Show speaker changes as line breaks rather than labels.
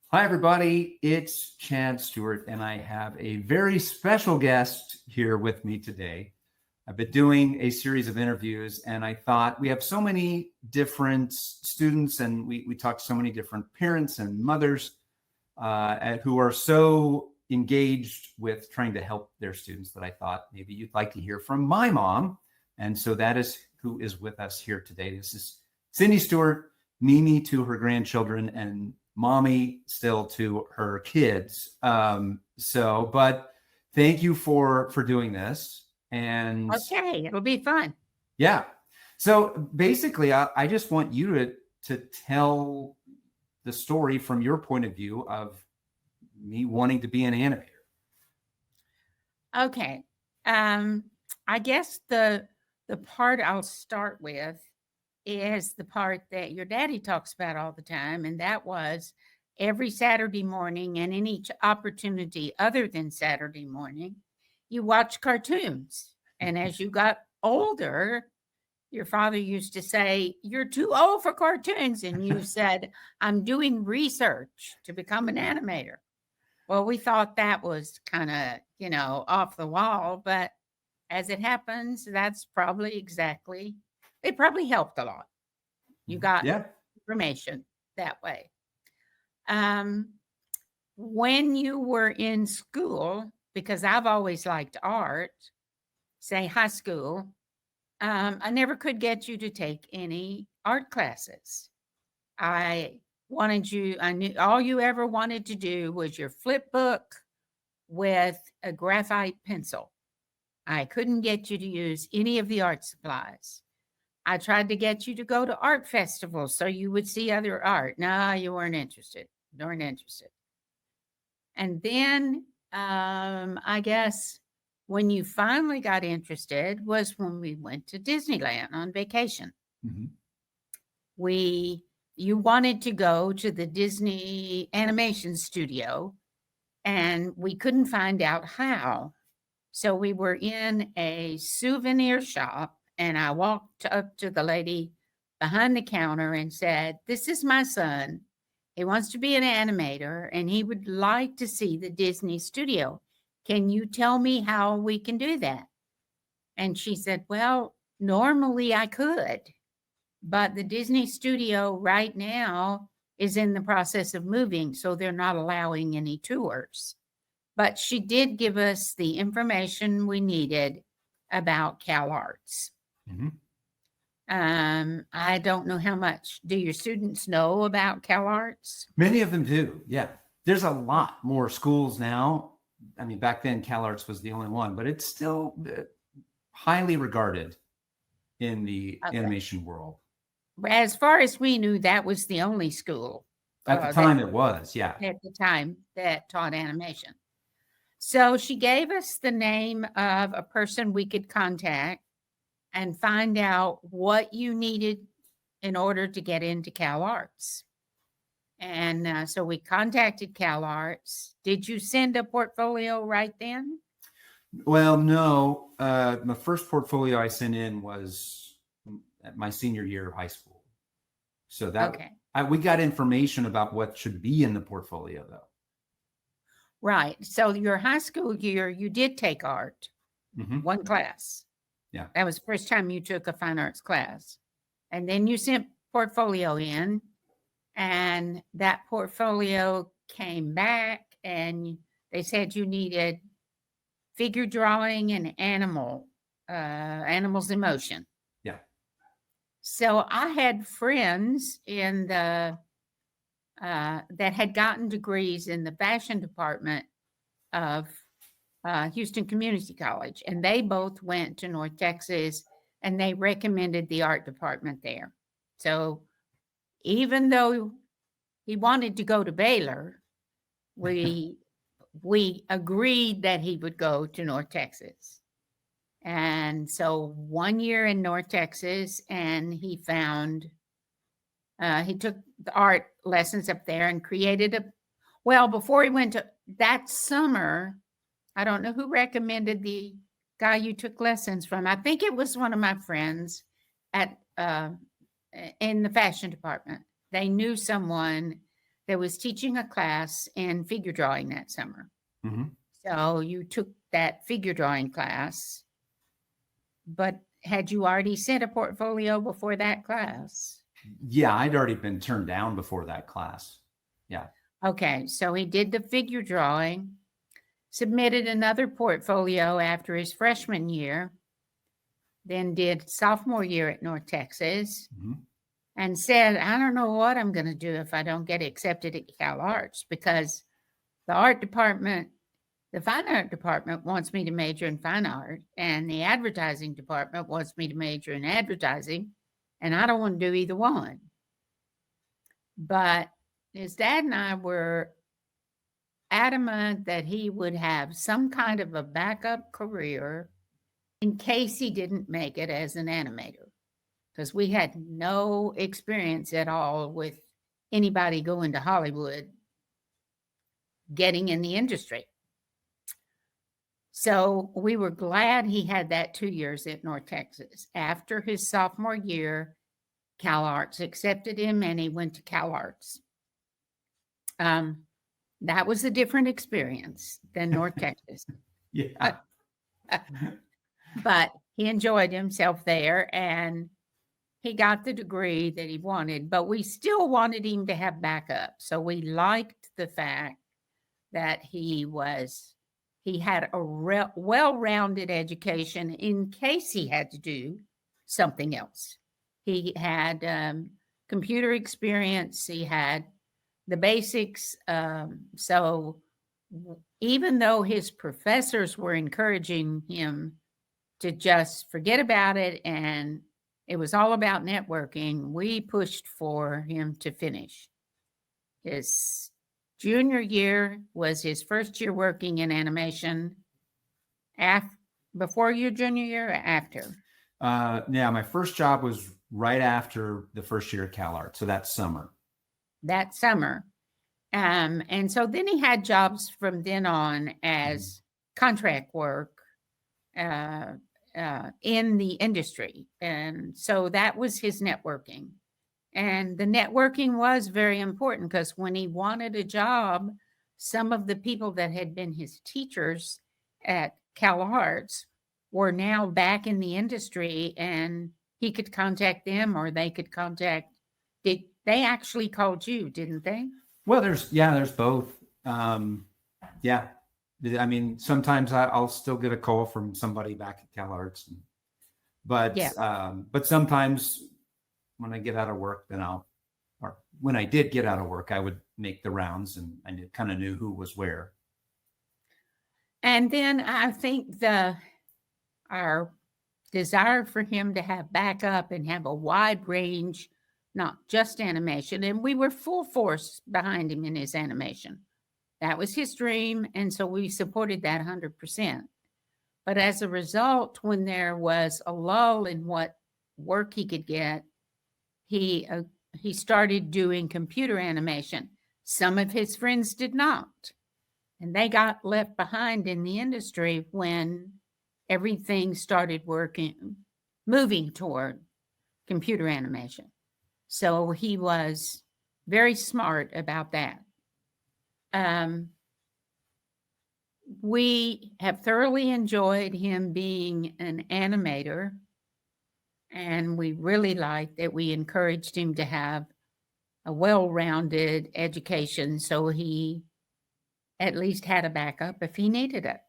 Hi, everybody. It's Chad Stewart, and I have a very special guest here with me today. I've been doing a series of interviews, and I thought we have so many different students, and we talk to so many different parents and mothers who are so engaged with trying to help their students that I thought maybe you'd like to hear from my mom. And so that is who is with us here today. This is Cindy Stewart, Mimi to her grandchildren, and mommy still to her kids. But thank you for doing this. And
Okay, it'll be fun.
yeah, so basically, I just want you to tell the story from your point of view of me wanting to be an animator.
Okay. I guess the part I'll start with is the part that your daddy talks about all the time, and that was every Saturday morning and any opportunity other than Saturday morning, you watch cartoons. And as you got older, your father used to say, "You're too old for cartoons." And you said, "I'm doing research to become an animator." Well, we thought that was kind of, off the wall, but as it happens, that's probably exactly, it probably helped a lot. You got
Yeah.
information that way. Um, when you were in school, because I've always liked art, say high school, I never could get you to take any art classes. I I knew all you ever wanted to do was your flip book with a graphite pencil. I couldn't get you to use any of the art supplies. I tried to get you to go to art festivals so you would see other art. No, you weren't interested. You weren't interested. And then I guess when you finally got interested was when we went to Disneyland on vacation.
Mhm.
You wanted to go to the Disney animation studio, and we couldn't find out how. So we were in a souvenir shop, and I walked up to the lady behind the counter and said, "This is my son. He wants to be an animator, and he would like to see the Disney studio. Can you tell me how we can do that?" And she said, "Well, normally I could, but the Disney studio right now is in the process of moving, so they're not allowing any tours." But she did give us the information we needed about CalArts.
Mhm.
I don't know how much. Do your students know about CalArts?
Many of them do. Yeah. There's a lot more schools now. I mean, back then, CalArts was the only one, but it's still highly regarded in the
Okay.
animation world.
As far as we knew, that was the only school
At the
that
time, it was. Yeah.
at the time that taught animation. So she gave us the name of a person we could contact and find out what you needed in order to get into CalArts. And so we contacted CalArts. Did you send a portfolio right then?
Well, no. My first portfolio I sent in was at my senior year of high school. So
Okay.
we got information about what should be in the portfolio, though.
Right. So your high school year, you did take art,
Mm-hmm.
one class.
Yeah.
That was the first time you took a fine arts class. And then you sent portfolio in, and that portfolio came back, and they said you needed figure drawing and animals in motion.
Yeah.
So I had friends in the that had gotten degrees in the fashion department of Houston Community College, and they both went to North Texas, and they recommended the art department there. So even though he wanted to go to Baylor, we we agreed that he would go to North Texas. And so 1 year in North Texas, and he took the art lessons up there and created before he went to that summer, I don't know who recommended the guy you took lessons from. I think it was one of my friends at in the fashion department. They knew someone that was teaching a class in figure drawing that summer.
Mhm.
So you took that figure drawing class, but had you already sent a portfolio before that class?
Yeah, I'd already been turned down before that class. Yeah.
Okay, so he did the figure drawing, submitted another portfolio after his freshman year, then did sophomore year at North Texas,
Mhm.
and said, I don't know what I'm going to do if I don't get accepted at Cal Arts, because the art department, the fine art department wants me to major in fine art, and the advertising department wants me to major in advertising, and I don't want to do either one. But his dad and I were adamant that he would have some kind of a backup career in case he didn't make it as an animator, because we had no experience at all with anybody going to Hollywood, getting in the industry. So we were glad he had that 2 years at North Texas. After his sophomore year, Cal Arts accepted him and he went to Cal Arts. That was a different experience than North Texas.
Yeah.
But he enjoyed himself there and he got the degree that he wanted, but we still wanted him to have backup. So we liked the fact that he had a well-rounded education in case he had to do something else. He had computer experience. He had the basics. So even though his professors were encouraging him to just forget about it and it was all about networking, we pushed for him to finish. His junior year was his first year working in animation. Before your junior year or after?
Yeah, my first job was right after the first year at Cal Arts, so that summer.
That summer. And so then he had jobs from then on as contract work in the industry. And so that was his networking. And the networking was very important because when he wanted a job, some of the people that had been his teachers at Cal Arts were now back in the industry and he could contact them or they could contact. Did they actually called you, didn't they?
Well, there's both. Yeah. I mean, sometimes I'll still get a call from somebody back at Cal Arts, but sometimes when I get out of work, or when I did get out of work, I would make the rounds and I kind of knew who was where.
And then I think our desire for him to have backup and have a wide range, not just animation, and we were full force behind him in his animation. That was his dream, and so we supported that 100%. But as a result, when there was a lull in what work he could get, he started doing computer animation. Some of his friends did not, and they got left behind in the industry when everything started moving toward computer animation. So he was very smart about that. We have thoroughly enjoyed him being an animator, and we really liked that we encouraged him to have a well-rounded education so he at least had a backup if he needed it.